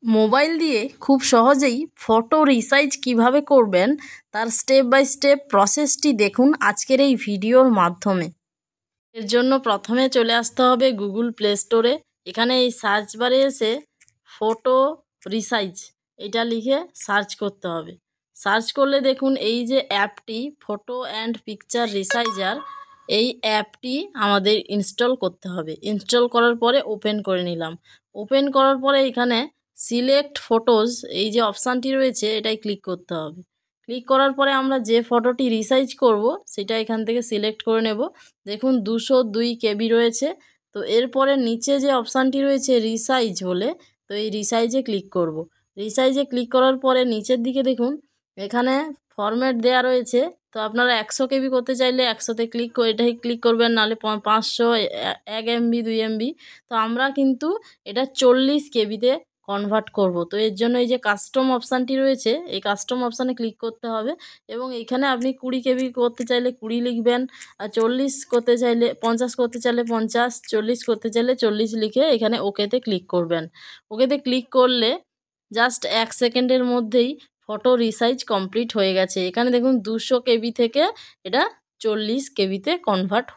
Mobile দিয়ে খুব সহজেই ফটো রিসাইজ কিভাবে করবেন তার স্টেপ বাই স্টেপ প্রসেসটি দেখুন আজকের এই ভিডিওর মাধ্যমে। এর জন্য প্রথমে চলে আসতে হবে গুগল প্লে স্টোরে। এখানে এই সার্চ বারে এসে ফটো রিসাইজ এটা লিখে সার্চ করতে হবে। সার্চ করলে দেখুন এই যে অ্যাপটি ফটো অ্যান্ড পিকচার রিসাইজার, এই অ্যাপটি আমাদের ইনস্টল করতে হবে। ইনস্টল করার পরে ওপেন করে নিলাম। ওপেন করার পরে এখানে সিলেক্ট ফটোজ এই যে অপশানটি রয়েছে এটাই ক্লিক করতে হবে। ক্লিক করার পরে আমরা যে ফটোটি রিসাইজ করব সেটা এখান থেকে সিলেক্ট করে নেব। দেখুন 202 KB রয়েছে। তো এরপরে নিচে যে অপশানটি রয়েছে রিসাইজ বলে, তো এই রিসাইজে ক্লিক করব। রিসাইজে ক্লিক করার পরে নিচের দিকে দেখুন এখানে ফরম্যাট দেয়া রয়েছে। তো আপনারা 100 KB করতে চাইলে 100তে এটাই ক্লিক করবেন, নাহলে 500, 1 MB 2 MB। তো আমরা কিন্তু এটা 40 KBতে কনভার্ট করব। তো এর জন্য এই যে কাস্টম অপশানটি রয়েছে এই কাস্টম অপশানে ক্লিক করতে হবে এবং এখানে আপনি 20 KB করতে চাইলে 20 লিখবেন, আর 40 করতে চাইলে 50 করতে চাইলে 50, 40 করতে চাইলে 40 লিখে এখানে ওকেতে ক্লিক করবেন। ওকেতে ক্লিক করলে জাস্ট 1 সেকেন্ডের মধ্যেই ফটো রিসাইজ কমপ্লিট হয়ে গেছে। এখানে দেখুন 200 KB থেকে এটা 40 KBতে কনভার্ট হয়ে